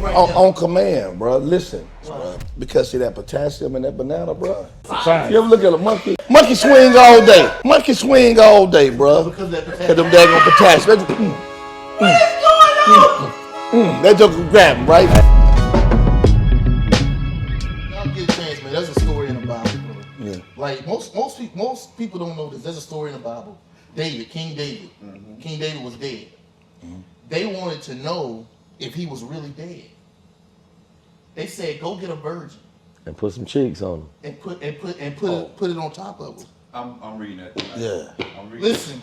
right on, there. on command, bro. Listen, bro. Because see that potassium in that banana, bro. You ever look at a monkey? Monkey swing all day. Monkey swing all day, bro. Because of that Cause potassium. them daggone potassium. What is going on? That joke will grab him, right? Y'all get a chance, man. There's a story in the Bible, bro. Yeah. Like most people don't know this. There's a story in the Bible. King David. King David was dead. They wanted to know if he was really dead. They said, "Go get a virgin And put some cheeks on him. and put it on top of him." I'm reading that tonight. Yeah. I'm reading. Listen,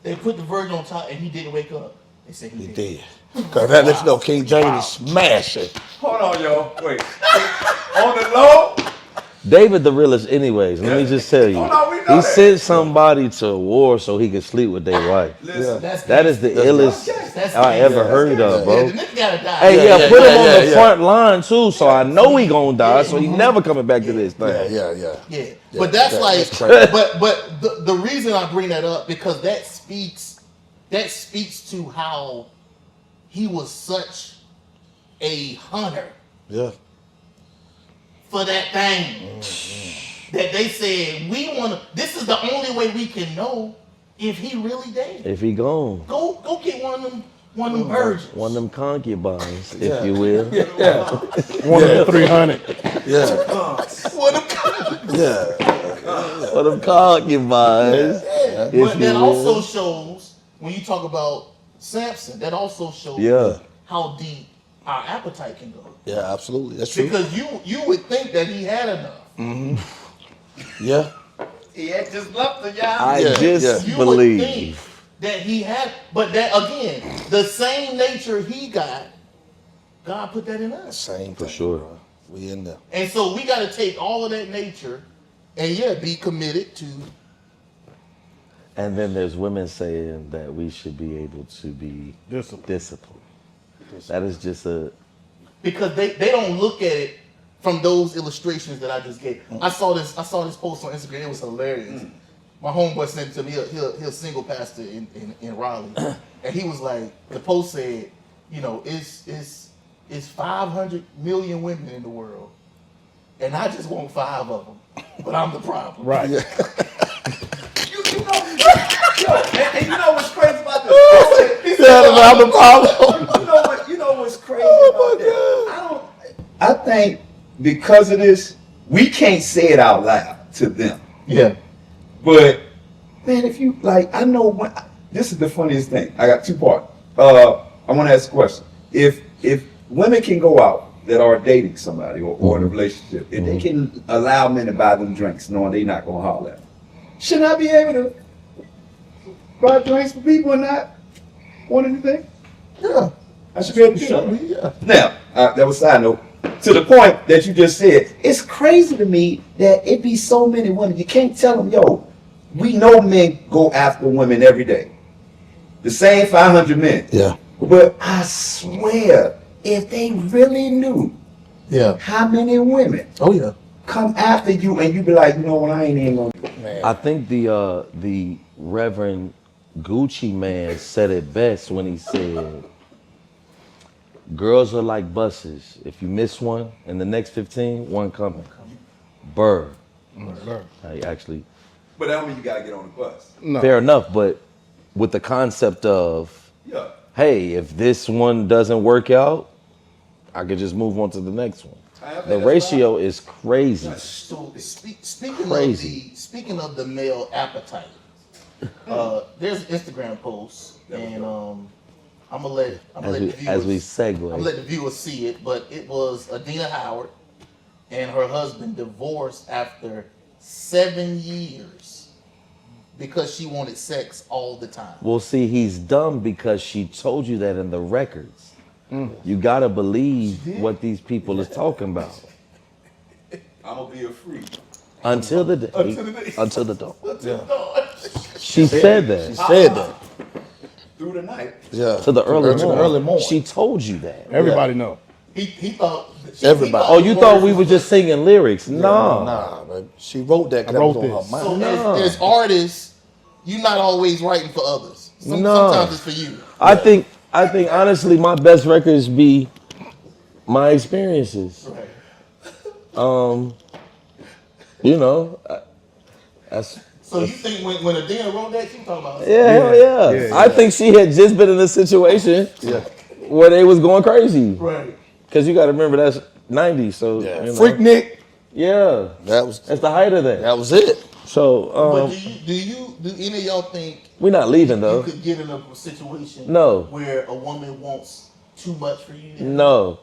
they put the virgin on top and he didn't wake up. They said he He did. did. Cause that lets you know King James is smashing. Hold on, yo. Wait. On the low. David the realest anyways. Let me just tell you. Oh, no, we know He that. sent somebody to war so he could sleep with their wife. Listen. That is the illest That's I ever gangster. heard of, Yeah, bro. the nigga gotta die. Hey, yeah, put him on the yeah. front line too, so I know he gonna die, so he never coming back to this thing. Yeah, but that's like, crazy. but the reason I bring that up because that speaks to how he was such a hunter Yeah. for that thing that they said this is the only way we can know if he really dead. If he gone, Go get one of them virgins. one of them concubines, if you will. One of the 300. Yeah. One of them. Yeah. One of them concubines. But you that will. also shows when you talk about Samson, that also shows Yeah. how deep our appetite can go. Yeah, absolutely. That's true. Because you would think that he had enough. Yeah. He had just left the y'all. I Yeah, just You would think believe. that he had, but that again, the same nature he got, God put that in us. Same For thing, sure. bro. We in there. And so we got to take all of that nature and be committed to. And then there's women saying that we should be able to be Discipline. disciplined. That is just a Because they don't look at it from those illustrations that I just gave. I saw this post on Instagram. It was hilarious. My homeboy sent it to me. He's a single pastor in Raleigh, and he was like, the post said, it's 500 million women in the world, and I just want 5 of them, but I'm the problem. Right. And you know what's crazy about this? I'm the problem. You know what's crazy about that? I think because of this, we can't say it out loud to them. Yeah. But man, if you I know when this is the funniest thing. I got 2 parts. I want to ask a question. If women can go out that are dating somebody or in a relationship, if they can allow men to buy them drinks knowing they're not gonna holler at them, shouldn't I be able to buy drinks for people and not want anything? Yeah. I should be able to show them. Yeah. Now, that was a side note. To the point that you just said, it's crazy to me that it be so many women. You can't tell them, yo, we know men go after women every day. The same 500 men. Yeah. But I swear, if they really knew how many women come after you and you be like, you know what, I ain't even gonna do it. I think the Reverend Gucci man said it best when he said, girls are like buses. If you miss one, in the next 15, one coming. Burr. Actually, But that don't mean you gotta get on the bus. fair enough, but with the concept of, Yeah. hey, if this one doesn't work out, I could just move on to the next one. The ratio is crazy. So Crazy. speaking of the male appetite, there's an Instagram post, and I'm gonna let As we segue. the viewers see it, but it was Adina Howard and her husband divorced after 7 years because she wanted sex all the time. Well, see, he's dumb because she told you that in the records. You gotta believe what these people is talking about. I'm gonna be a freak. Until the day. Until the dawn. She She said that. said that. Through the night. Yeah. To the early morning. early morning. She told you that. Everybody know. He thought Everybody. Oh, you thought we were just singing lyrics? No. Nah, man. She wrote that because I that was wrote on this. her So mind. as artists, you're not always writing for others. No. Sometimes it's for you. I think honestly my best records be My experiences. Right. You know, that's. So you think when Adina wrote that, she was talking about? Yeah, hell yeah. I think she had just been in a situation where they was going crazy. Right. Because you got to remember that's 90s, so you know. Freak Nick. Yeah, That's the height of that. That was it. So, but do any of y'all think we're not leaving you though. could get in a situation where a woman wants too much for you? No,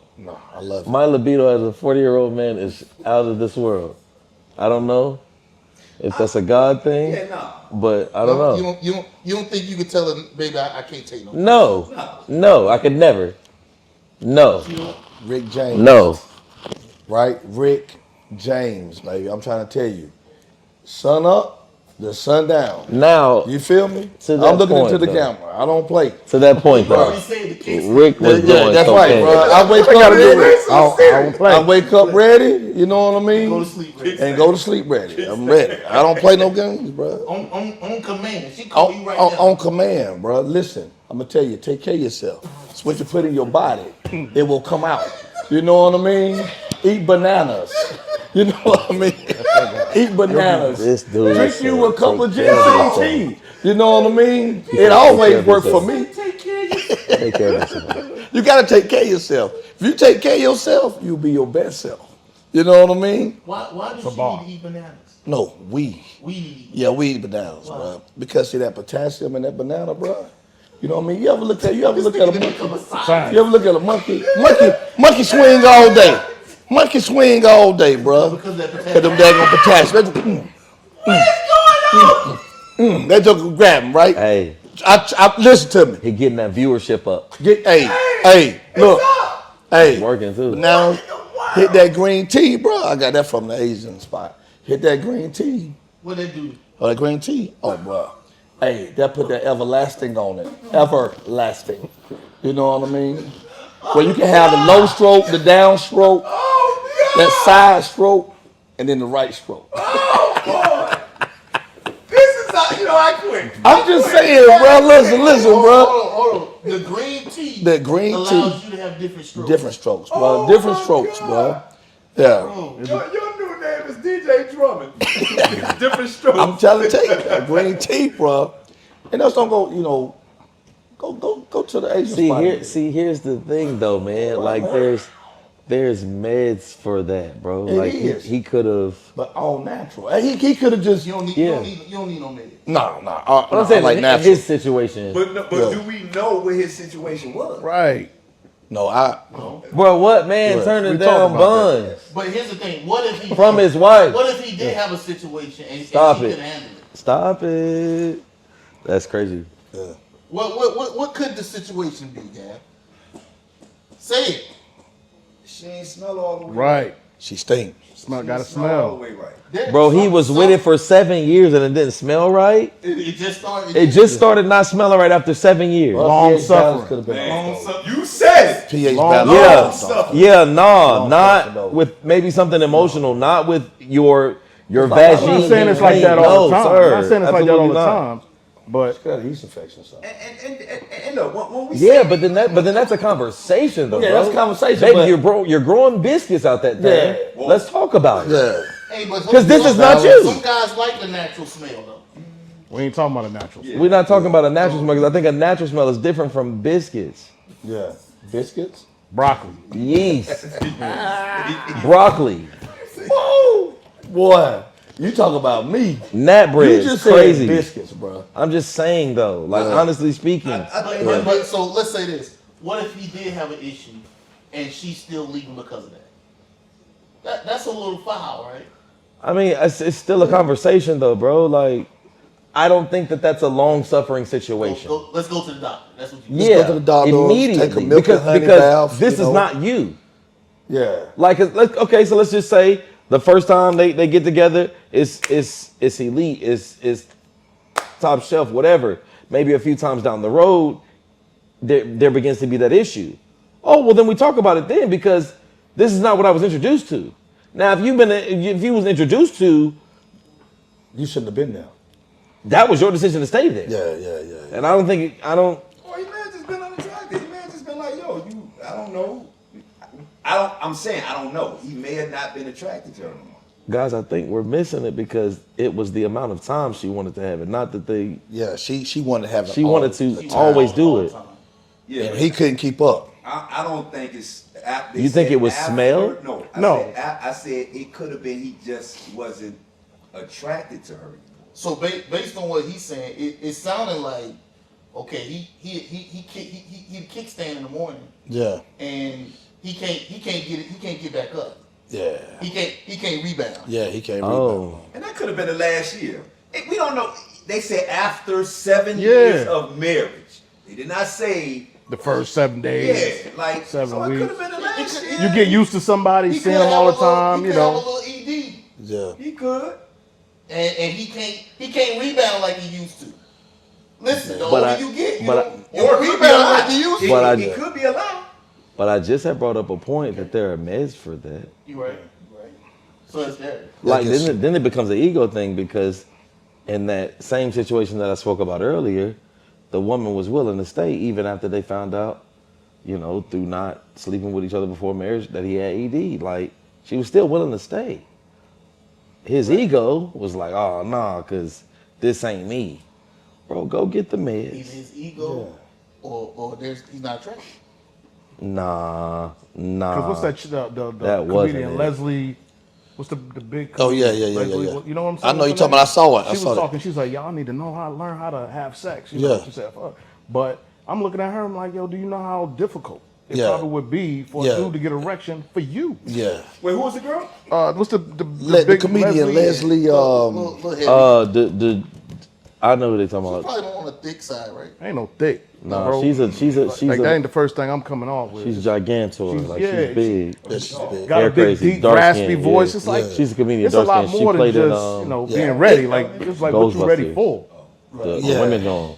I love it. my libido as a 40-year-old man is out of this world. I don't know if that's a God thing, but I don't know. You don't think you could tell her, baby, I can't take no? No, I could never. No, Rick James. no. Right? Rick James, baby. I'm trying to tell you. Sun up, the sun down. Now, You feel me? To that I'm looking point, into the though. camera. I don't play. To that point You though, already said the case. Rick was doing That's cocaine. right, bro. I wake up ready. I don't play. I wake up ready. You know what I mean? Go to sleep, ready. And go to sleep ready. I'm ready. I don't play no games, bro. On command. She call you right now. On command, bro. Listen, I'm gonna tell you, take care of yourself. It's what you put in your body. It will come out. You know what I mean? Eat bananas. You know what I mean? Eat bananas. This dude Drink you a cup of take care of ginseng tea. You know what I mean? It always worked for me. Take care of yourself. You gotta take care of yourself. If you take care of yourself, you'll be your best self. You know what I mean? Why does she need to eat bananas? No, we. We. Yeah, we eat bananas, bro. Because see that potassium in that banana, bro. You know what I mean? You ever look at a monkey? You ever look at a monkey? Monkey swing all day. Monkey swing all day, bro. Because that Cause them daggone potassium. That joke will grab him, right? Hey, I listen to me. he getting that viewership up. Hey, look. Hey, Working too. now hit that green tea, bro. I got that from the Asian spot. Hit that green tea. What they do? Oh, that green tea? Oh, bro. Hey, that put that everlasting on it. Everlasting. You know what I mean? Where you can have the low stroke, the down stroke, that side stroke, and then the right stroke. I quit. I'm just saying, bro. Listen, bro. Hold on. The green tea. The green allows tea. you to have different strokes. Different strokes, bro. Different strokes, bro. Yeah. Your new name is DJ Drummond. Different strokes. I'm telling you, that green tea, bro. And that's don't go, you know, go to the Asian spot. Here's the thing though, man. Like there's meds for that, bro. It like is. he could have. But all natural. He could have just. You don't need no meds. No. I'm saying like in natural. his situation. But do we know what his situation was? Right. No. Bro, what man Right. turning We down talked about buns But here's the thing. What if he from his wife? What if he did have a situation and she Stop could it. handle it? Stop it. That's crazy. What could the situation be, Gab? Say it. She ain't smell all the way. Right. She stink. Gotta All the smell. way right. Bro, he was with it for 7 years and it didn't smell right. It just started. It just started not smelling right after 7 years. Long pH balance suffering. could've been You said it. pH Long balance. suffering. Yeah, Long not suffering, though. with maybe something emotional, not with your like- vagine. I'm not saying it's like that all the time. No, sir. I'm not saying it's like that all Absolutely the not. time. But Got a yeast infection, son. And look, when we Yeah, but then that's a conversation though. Yeah, bro. that's a conversation, Baby, but- you're growing biscuits out that thing. Yeah. Let's talk about it. Yeah. Hey, but 'Cause this is not you. Some guys like the natural smell though. we ain't talking about a natural. We're not talking about a natural smell because I think a natural smell is different from biscuits. Yeah. Biscuits? Broccoli. Yeast. Broccoli. Boy, you talk about me. Nat bread. You just Crazy. said biscuits, bro. I'm just saying though, like honestly speaking. But so let's say this. What if he did have an issue and she's still leaving because of that? That's a little foul, right? I mean, it's still a conversation though, bro. Like, I don't think that's a long suffering situation. Let's go to the doctor. That's what you Yeah, go to the doctor, immediately take a milk and honey because bath, this you is know. not you. Yeah. Like, okay, so let's just say the first time they get together, it's elite, it's top shelf, whatever. Maybe a few times down the road, there begins to be that issue. Oh, well, then we talk about it then because this is not what I was introduced to. Now, if you was introduced to, You shouldn't have been there. that was your decision to stay there. Yeah. And I don't. Or he may have just been unattracted. He may have just been like, yo, I don't know. I'm saying I don't know. He may have not been attracted to her no more. Guys, I think we're missing it because it was the amount of time she wanted to have it, not that they. Yeah, she wanted to have it. She all wanted the to time. always do it. Yeah, And he couldn't keep up. I don't think it's. You think it was smell? No, No. I said it could have been he just wasn't attracted to her. So based on what he's saying, it sounded like okay, he kickstand in the morning Yeah, and he can't get back up. yeah, He can't rebound. yeah. He can't rebound. Oh, And that could have been the last year. We don't know. They said after 7 Yeah. years of marriage. They did not say. The first 7 days. Yeah, like 7 so it weeks. could have been the last year. You get used to somebody, seeing them all the time, you He could have a know. little ED, Yeah, He could. and he can't rebound like he used to. Listen, the But older you get, you but don't Or it could be a rebound lie. like you used to. But I- It could be a lie. but I just had brought up a point that there are meds for that. You right. So it's there. Like guess so. then it becomes an ego thing because in that same situation that I spoke about earlier, the woman was willing to stay even after they found out, through not sleeping with each other before marriage that he had ED. Like she was still willing to stay. His ego was like, oh nah, cause this ain't me. Bro, go get the Either meds. his ego or he's not attracted. Nah. Because what's that? The That wasn't comedian it. Leslie. What's the big? Oh, yeah, comedian? yeah. Leslie, you know what I'm saying? I know you're What's her talking about. I saw it. I She saw was that. talking. She's like, y'all need to learn how to have sex. You Yeah. know, she said, fuck. But I'm looking at her. I'm like, yo, do you know how difficult it Yeah. probably would be for Yeah. a dude to get erection for you? Yeah, Wait, who was the girl? What's the the big comedian Leslie. Little heavy. I know who they talking She's about. probably on the thick side, right? Ain't no thick. Nah, bro. she's like that ain't the first thing I'm coming off with. she's gigantor. Like yeah, she's big. Yeah, she's big. got a hair big, crazy, deep, dark raspy skin, voice. yeah. It's like She's a comedian. it's a lot dark skin. more She than played in just yeah. being ready. Like it's like what you ready Ghostbusters. for. the Yeah. women on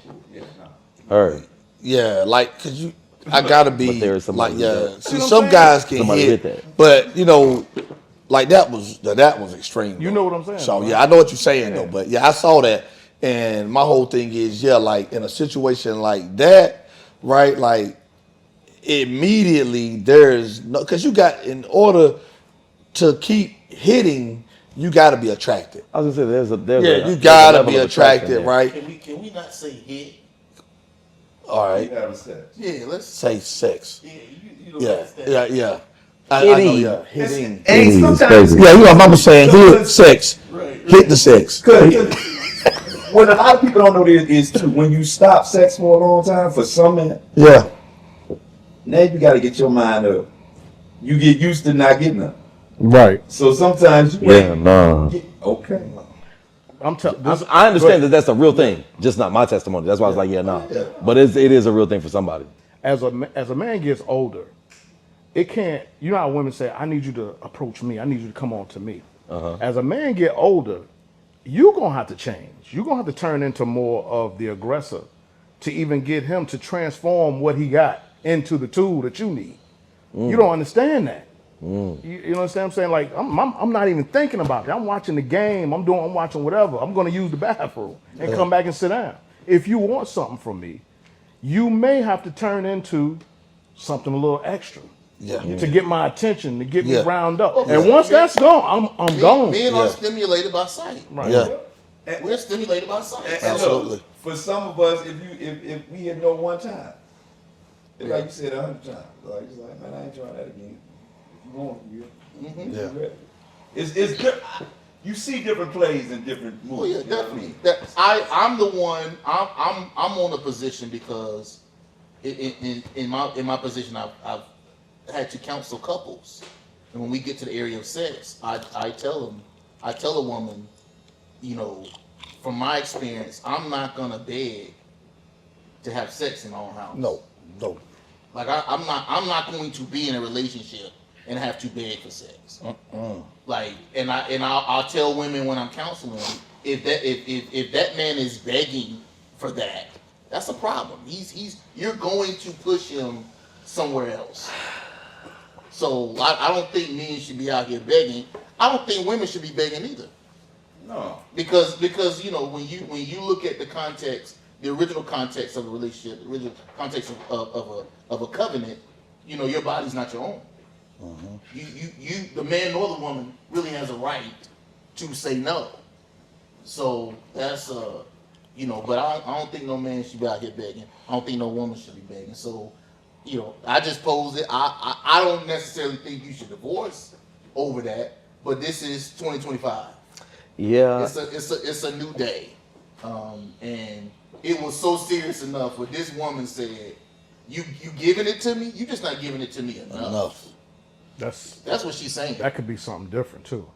her. Yeah, like, cause I gotta be But there is somebody like, who yeah. does. See, some guys can Somebody hit, hit that. but like that was extreme. You though. know what I'm saying, So right? yeah, I know what you're saying though. But yeah, I saw that, and my whole thing is like in a situation like that, right? Like immediately there's no, cause you got, in order to keep hitting, you got to be attracted. I was gonna say there's Yeah, a, you there's a gotta level be of attraction attracted, there. right? Can we not say hit? All right, You having sex. Yeah, let's say sex. yeah, you know Yeah, that's that. yeah. I know, Hitting. yeah, hitting. And sometimes Yeah, you know, Mama saying hit sex, hit the sex. what a lot of people don't know is too, when you stop sex for a long time, for some men, Yeah, now you got to get your mind up. You get used to not getting up. Right. So sometimes you Yeah, nah. okay. I understand that that's a real thing, just not my testimony. That's why I was like, yeah, nah. But it is a real thing for somebody. As a man gets older, it can't. You know how women say, "I need you to approach me. I need you to come on to me." As a man get older, you're gonna have to change. You're gonna have to turn into more of the aggressor to even get him to transform what he got into the tool that you need. You don't understand that. You understand what I'm saying? Like I'm not even thinking about it. I'm watching the game. I'm watching whatever. I'm gonna use the bathroom and come back and sit down. If you want something from me, you may have to turn into something a little extra. yeah. To get my attention, to get me Yeah. round up. Okay. And once that's gone, I'm gone. Men are Yeah. stimulated by sight. Right. Yeah, We're stimulated by sight. And Absolutely. look, for some of us, if we had known one time, it's like you said 100 times, like it's like, man, I ain't trying that again. If you want, you Yeah. ready. It's good. You see different plays in different Oh movies. yeah, you know what I definitely. mean? I'm the one. I'm on a position because in my position I've had to counsel couples, and when we get to the area of sex, I tell a woman, from my experience, I'm not gonna beg to have sex in our own house. no. Like I'm not going to be in a relationship and have to beg for sex. Like, and I'll tell women when I'm counseling, if that man is begging for that, that's a problem. You're going to push him somewhere else. So I don't think men should be out here begging. I don't think women should be begging either. No. Because when you look at the context, the original context of a relationship, the original context of a covenant, your body's not your own. You, the man nor the woman really has a right to say no. So that's you know, but I don't think no man should be out here begging. I don't think no woman should be begging. So, you know, I just pose it. I don't necessarily think you should divorce over that, but this is 2025. Yeah. It's a new day, and it was so serious enough where this woman said, "You giving it to me? You just not giving it to me enough." That's what she's saying. That could be something different too.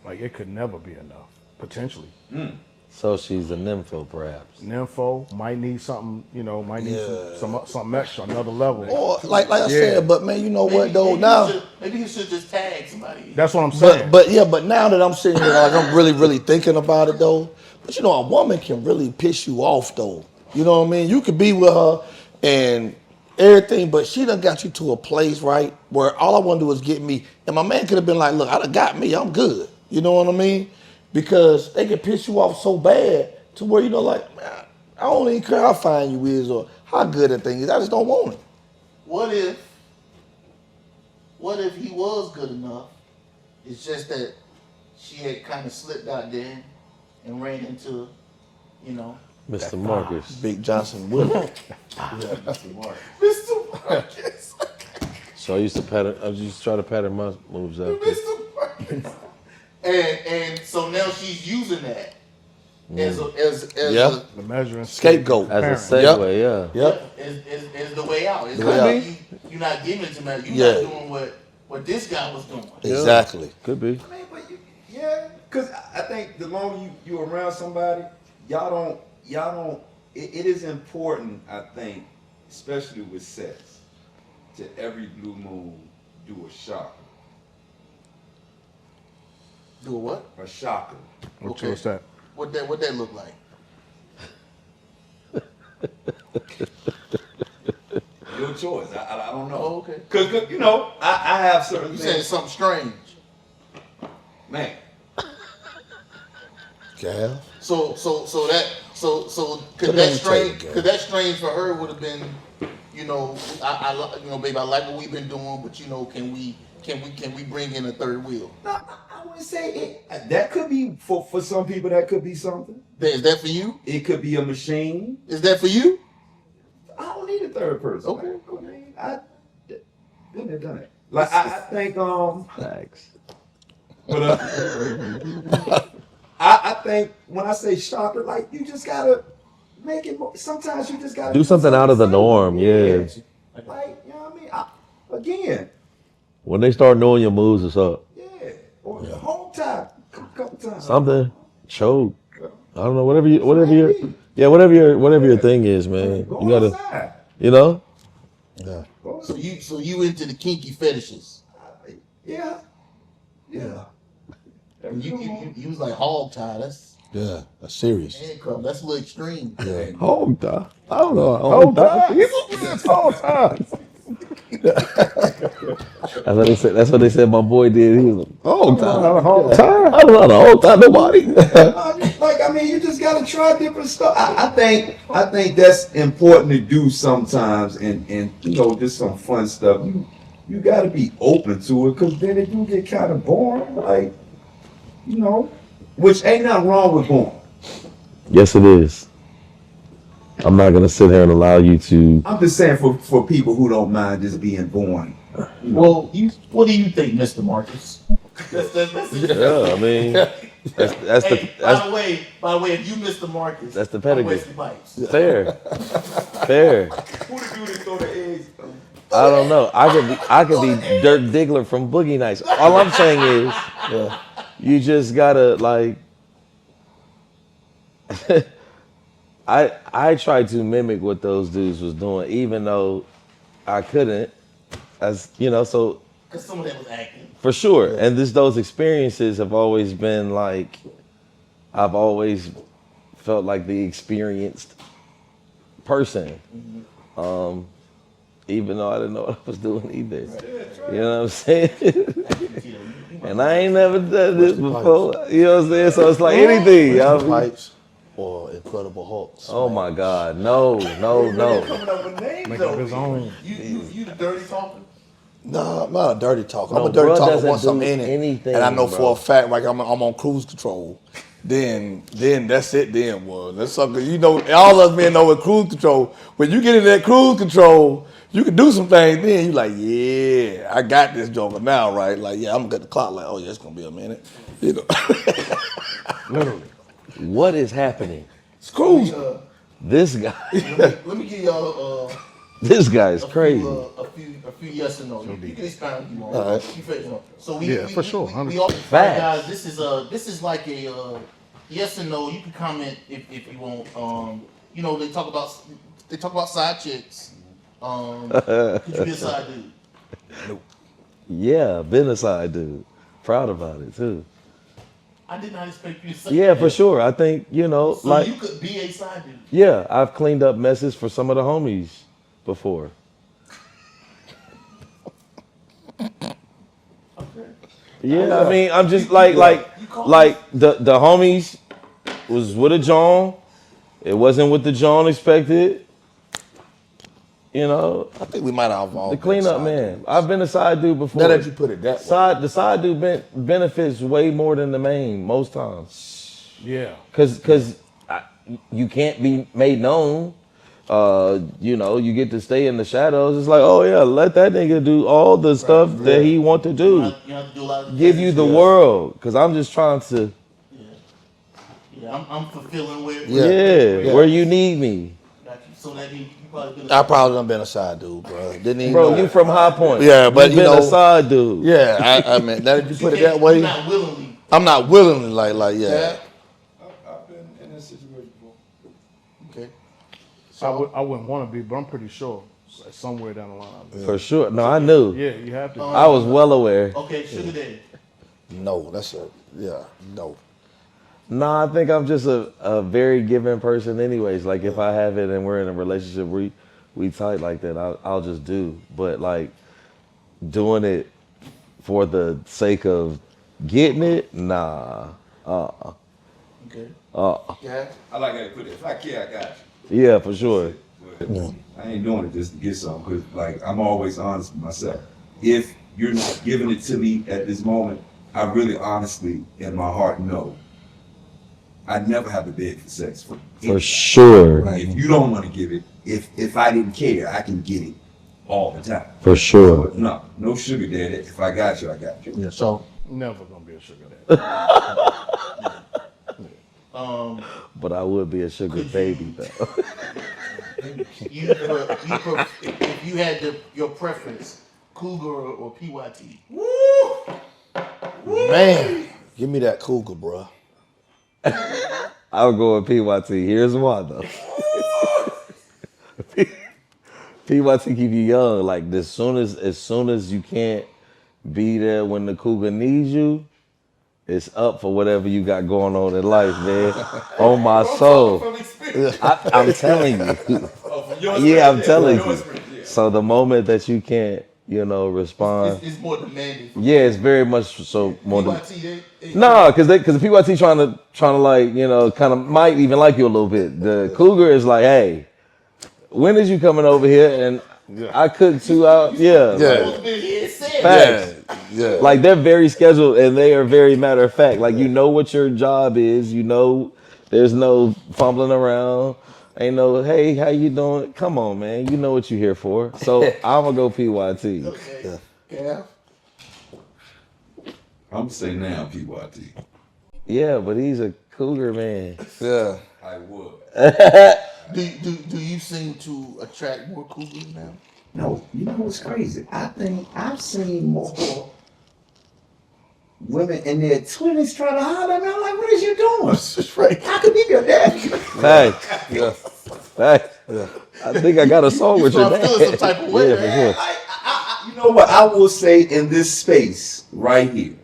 Like it could never be enough, potentially. So she's a nympho, perhaps. Nympho might need something, you know, might need something extra, another level. Or like I said, but man, you know what though? Now Maybe you should just tag somebody. That's what I'm saying. but now that I'm sitting here, like I'm really thinking about it though. But you know, a woman can really piss you off though. You know what I mean? You could be with her and everything, but she done got you to a place, right, where all I want to do is get me. And my man could have been like, look, I done got me, I'm good. You know what I mean? Because they can piss you off so bad to where, you know, like, man, I don't even care how fine you is or how good that thing is. I just don't want it. What if he was good enough? It's just that she had kind of slipped out there and ran into, you know, Mr. Marcus. Big Johnson Woodard. Mr. Marcus. So I used to try to pattern my moves out. Mr. Marcus. And so now she's using that as Yeah. The measuring Scapegoat. As a segue, Yep. as the way out. It's The way like out. you're not giving it to me. You're not doing what this guy was doing. Exactly. Could be. I mean, but because I think the longer you around somebody, y'all don't. It is important, I think, especially with sex, to every blue moon do a shocker. Do a what? A shocker. Okay. What's that? What that look like? Your choice. I don't know. Oh, okay. Cause you know I have certain You things. said something strange. Man. Calf. So could Put it that on the strange? table, Could that strange for her would have been, you know, you know, babe, I like what we've been doing, but you know, can we bring in a third wheel? No, I wouldn't say it. That could be for some people. That could be something. Is that for you? It could be a machine. Is that for you? I don't need a third person. Okay. I been there, done it. Like I think Thanks. but I think when I say shocker, like you just gotta make it more. Sometimes you just gotta Do something out of the norm, yeah. Like you know what I mean? Again, When they start knowing your moves, it's up. yeah. Or the whole time, a couple times. Something. Choke. I don't know. Whatever your thing is, man. Go You gotta, outside. you know. Yeah. Go So you into the kinky fetishes? Yeah. Yeah. You was like hog tie. That's serious. handcuff. That's a little extreme. Yeah. Hog tie. I don't know. Hog tie. It's hog tie. That's what they said. My boy did. He was like, hog tie. Hog tie. I don't know how to hog tie nobody. Like I mean, you just gotta try different stuff. I think that's important to do sometimes, and you know, just some fun stuff. You gotta be open to it, because then it do get kind of boring. Like, you know, which ain't nothing wrong with boring. Yes, it is. I'm not gonna sit here and allow you to. I'm just saying for people who don't mind just being boring. Well, what do you think, Mr. Marcus? Yeah, I mean, that's Hey, the that's by the way, if you Mr. Marcus, That's the I'm pedigree. Wesley Pipes. fair. Who Fair. the dude that throw the eggs? I don't know. I could be Dirk Diggler from Boogie Nights. All I'm saying is, you just gotta like. I tried to mimic what those dudes was doing, even though I couldn't. As you know, so Because some of that was acting. for sure. And those experiences have always been like, I've always felt like the experienced person. Even though I didn't know what I was doing either. You know what I'm saying? And I ain't never done this before. You know what I'm saying? So it's like anything. Pipes or Incredible Hulks. Oh my God. No. Coming up with names Make though. up his own. You the dirty talker? Nah, I'm not a dirty talker. No, I'm a dirty bruh talker doesn't once I'm do in it, anything, and I know bro. for a fact, like I'm on cruise control. Then that's it. Then that's something you know. All of us men know with cruise control. When you get in that cruise control, you can do some things. Then you like, yeah, I got this joker now, right? Like, yeah, I'm gonna get the clock. Like, oh yeah, it's gonna be a minute. You know, Literally. What is happening? it's cruise. This guy, Let me give y'all this guy is crazy. a few yes and no. You can expound if you want. All right. You feel, So we, Yeah, for sure, We all Facts. guys. This is like a yes and no. You can comment if you want. You know they talk about side chicks. Could you be a side dude? Yeah, been a side dude. Proud about it too. I did not expect you to say Yeah, that. for sure. I think, you know, So like, you could be a side dude. yeah, I've cleaned up messes for some of the homies before. Yeah, I mean, I'm just like the homies was with a John. It wasn't what the John expected. You know, I think we might have all the been cleanup side man. dudes. I've been a side dude before. Now that you put it that way. The side dude benefits way more than the main most times. Yeah. Cause you can't be made known. You know, you get to stay in the shadows. It's like, oh yeah, let that nigga do all the stuff that he want to do. You have to do a lot of Give you the world. Cause I'm just trying to, Yeah, I'm fulfilling where. yeah, where you need me. Got you. So that you probably been. I probably done been a side dude, bro. Didn't even Bro, know. you from High Point. Yeah, but you you been know- a side dude. Yeah, I mean, now that you put it that way, You're not willingly. I'm not willingly like yeah. I've been in that situation before. Okay. I wouldn't want to be, but I'm pretty sure somewhere down the line. For sure. No, I knew. Yeah, you have to. I was well aware. Okay, sugar daddy. No, that's a no. No, I think I'm just a very giving person anyways. Like if I have it and we're in a relationship, we tight like that, I'll just do. But like doing it for the sake of getting it, nah. Okay. Uh, Yeah. I like how you put it. If I care, I got you. yeah, for sure. But I ain't doing it just to get something, because like I'm always honest with myself. If you're not giving it to me at this moment, I really honestly in my heart know I never have to beg for sex for anybody. sure. If you don't want to give it, if I didn't care, I can get it all the time. For sure. But no sugar daddy. If I got you, I got you. Yeah, so Never gonna be a sugar daddy. But I would be a sugar baby though. If you had your preference, Cougar or PYT. man, give me that cougar, bro. I'll go with PYT. Here's why though. PYT keep you young. Like as soon as you can't be there when the cougar needs you, it's up for whatever you got going on in life, man. On my soul. I'm telling you. Yeah, I'm telling you. So the moment that you can't, respond. It's more demanding. Yeah, it's very much so more than. PYT, No, because the PYT trying to like, kind of might even like you a little bit. The cougar is like, hey, when is you coming over here? And I cook 2 hours. Yeah. Yeah. Facts. Yeah. Like they're very scheduled and they are very matter of fact. Like what your job is. There's no fumbling around. Ain't no, hey, how you doing? Come on, man. You know what you're here for. So I'm gonna go PYT. Okay. Yeah. I'm saying now, PYT. Yeah, but he's a cougar man. Yeah. I would. Do you seem to attract more cougars now? No, you know what's crazy? I think I've seen more women in their 20s trying to holler at me. I'm like, what is you doing? That's right. I could be your dad. Facts. Yeah. Facts. I think I got a song with your start dad. feeling some type of way, Yeah, for man. sure. You know what I will say in this space right here?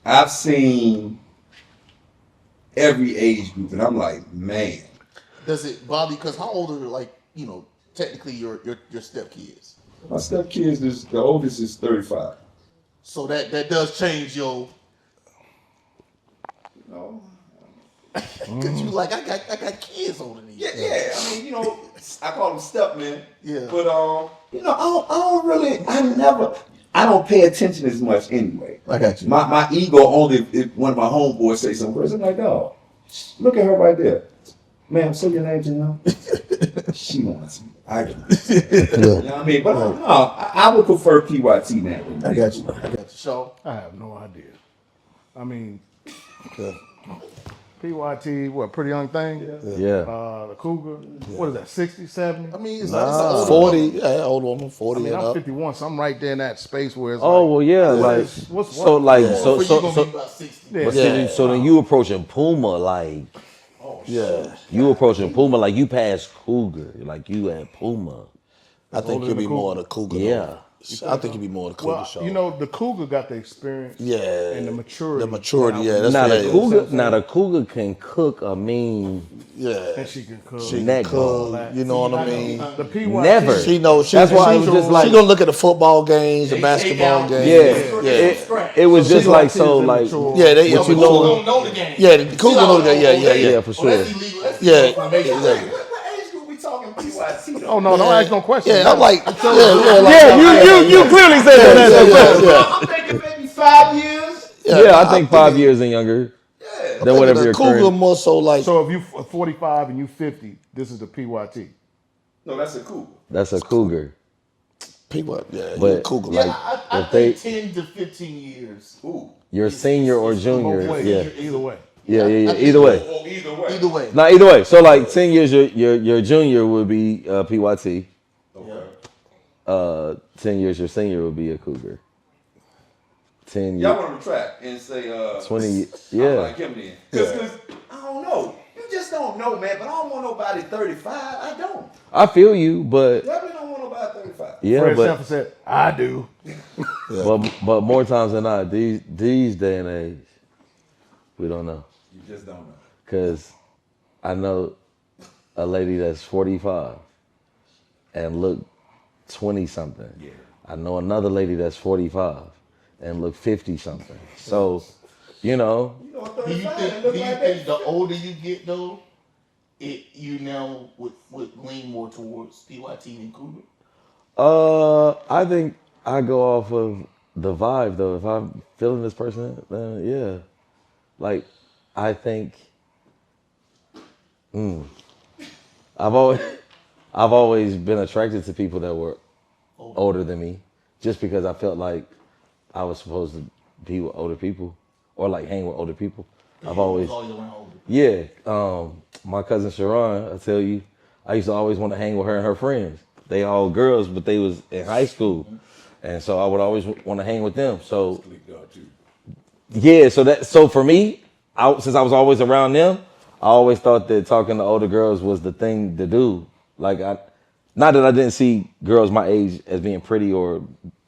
I've seen every age group, and I'm like, man. Does it bother you? Because how old are technically your stepkids? My stepkids is the oldest is 35. So that does change your. No. Cause you like I got kids older than you. Yeah. I mean, I call them step men. Yeah. But I don't really. I never. I don't pay attention as much anyway. I got you. My ego only if one of my homeboys say something crazy. I'm like, oh, look at her right there. Ma'am, say your name to him. She wants me. I got you. You know what I mean? But no, I would prefer PYT now. I got you. I got you. So, I have no idea. I mean, okay. PYT, what, Pretty Young Thing? Yeah. The Cougar, what is that, 60, 70? I mean, it's an older 40, yeah, old woman, 40 I mean, and I'm up. 51, so I'm right there in that space where it's Oh like, well, yeah. what Like is- what's so, what? like For so, you, so, gonna so. be about 60. Yeah. But then, so then you approaching Puma like Yeah. you approaching Puma like you passed Cougar, like you at Puma. I think you'll be more of the cougar. Yeah. though. I think you'll be more of the cougar Well, show. you know, the Cougar got the experience yeah. and the maturity. The maturity, yeah. That's Now what the it Cougar, is. now the Cougar can cook a mean. Yeah. And she can cook. She Neck can bone. cook, you know what I mean? The PYT. Never. She knows. She, That's why she, it was just like- she gonna look at the football games, the basketball games. Yeah, it was So just she like gonna so teach like them Yeah, they. What you yeah, know- Don't know the game. Yeah, the cougar know the game. Yeah. for Oh, sure. that's illegal. That's Yeah, information. exactly. What age group we talking PYT? Oh, no, don't ask no questions. Yeah, I'm like, like, Yeah, you clearly said that. I'm thinking maybe 5 years. Yeah, I think 5 years and younger than whatever the your cougar current. more so like. So if you 45 and you 50, this is the PYT. No, that's a cool. That's a Cougar. People, yeah, But- cougar. Yeah, Like, I if they- think 10 to 15 years. Ooh. Your senior or It's both junior. ways. Yeah, Either way. yeah. I think- Either way. Oh, either way. Either way. Now, either way. So like 10 years, your junior would be PYT. Okay. 10 years, your senior would be a Cougar. 10 Y'all years, want to retract and say 20. I'm Yeah. like him then. Because I don't know. You just don't know, man. But I don't want nobody 35. I don't. I feel you, but Definitely don't want nobody 35. yeah, Fred but Sanford said, I do. but more times than not, these day and age, we don't know. You just don't know. Cause I know a lady that's 45 and look 20 something. Yeah. I know another lady that's 45 and look 50 something. So, you know, You know, Do you 35 think, look do you like think that. the older you get though, you now would lean more towards PYT than Cougar? I think I go off of the vibe though. If I'm feeling this person, then yeah. Like, I think, I've always been attracted to people that were older than me, just because I felt like I was supposed to be with older people or like hang with older people. I've always, Always around older. yeah. My cousin Sharon, I tell you, I used to always want to hang with her and her friends. They all girls, but they was in high school, and so I would always want to hang with them. So yeah, so for me, since I was always around them, I always thought that talking to older girls was the thing to do. Like not that I didn't see girls my age as being pretty or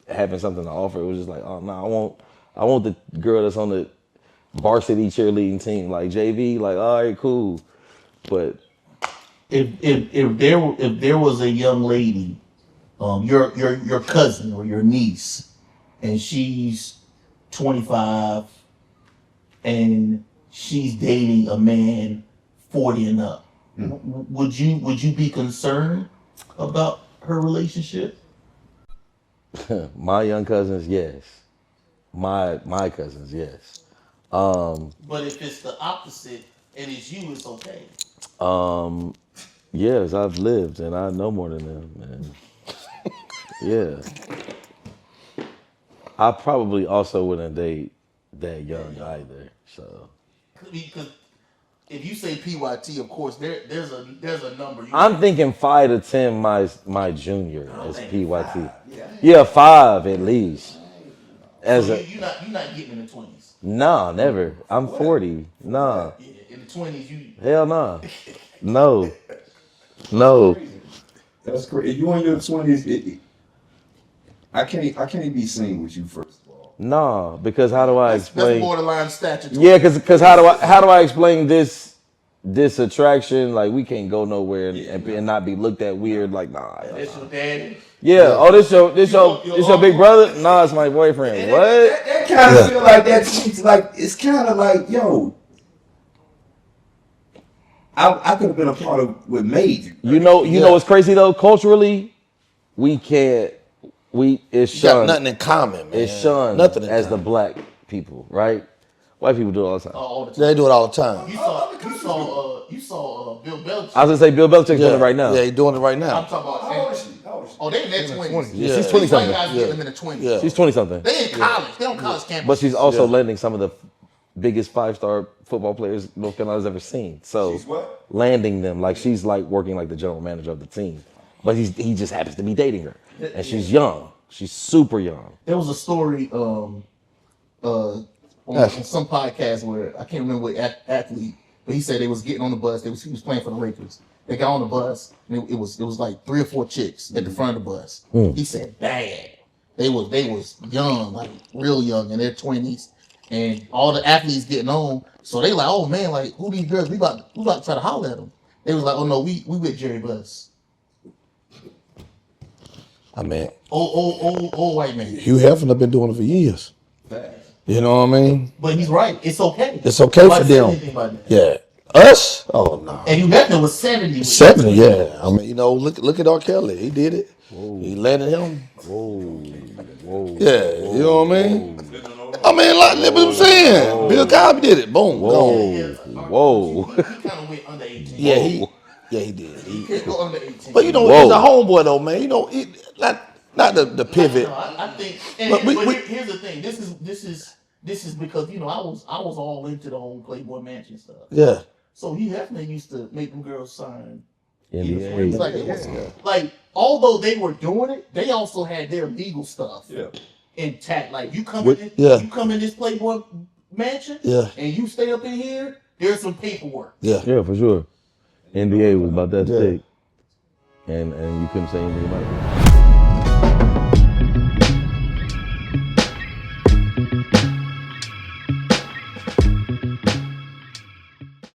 having something to offer. It was just like, oh no, I want the girl that's on the varsity cheerleading team, like JV. Like, all right, cool, but. If there was a young lady, your cousin or your niece, and she's 25, and she's dating a man 40 and up, would you be concerned about her relationship? My young cousins, yes. My cousins, yes. But if it's the opposite and it's you, it's okay. Yes, I've lived and I know more than them. And yeah. I probably also wouldn't date that young either. So Because if you say PYT, of course there's a number. I'm thinking 5 to 10 my junior as thinking PYT. Yeah, 5 at least. As so a you're not getting in the 20s. no, never. I'm 40. Nah. Yeah, in the 20s, you. Hell no. No. That's great. You in your 20s, I can't be seen with you first of all. No, because how do I That's explain? borderline statutory. Yeah, because how do I explain this attraction? Like we can't go nowhere and not be looked at weird. Like nah. That's your daddy. Yeah. Oh, this your big brother? Nah, it's my boyfriend. What? That kind of feel like that. It's kind of like, yo, I could have been a part of what made you. You know what's crazy though? Culturally, we can't it's You got shunned. nothing in common, man. It's shunned Nothing in as the common. black people, right? White people do it all the time. All the time. They do it all the time. You saw Bill Belichick. I was gonna say Bill Belichick's doing it right now. Yeah, he's doing it right I'm now. talking about. How old is she? How old is she? Oh, they in their 20s. Yeah, she's These 20 white something. guys get them in the 20s. Yeah. She's 20 something. They in college. They on college campus. But she's also landing some of the biggest 5-star football players North Carolina's ever seen. So She's what? landing them, like she's like working like the general manager of the team. But he just happens to be dating her. And she's young. She's super young. There was a story on some podcast where I can't remember what athlete, but he said they was getting on the bus. He was playing for the Lakers. They got on the bus, and it was like 3 or 4 chicks at the front of the bus. He said bad. They was young, like real young, in their 20s, and all the athletes getting on. So they like, oh man, like who these girls? We about to try to holler at them. They was like, oh no, we with Jerry Buss. I mean, Old white man. Hugh Hefner been doing it for years. You know what I mean? But he's right. It's okay. It's okay Nobody for said them. anything about that. Yeah. Us? Oh no. And Hugh Hefner was 70. 70, yeah. I mean, you know, look at R. Kelly. He did it. He landed him. Yeah, you know what I mean? I mean, like, look what I'm saying. Bill Cosby did it. Boom. Gone. Whoa. He kind of went under 18. Yeah, he did. He could go under 18. But you know, he's a homeboy though, man. You know, not the pivot. No, I think. But Here's the thing. This is because I was all into the whole Playboy Mansion stuff. Yeah. So Hugh Hefner used to make them girls sign. NBA. Like although they were doing it, they also had their legal stuff intact. Like you come in this Playboy Mansion, and you stay up in here. There's some paperwork. Yeah, for sure. NBA was about that thick. And you couldn't say anything about it.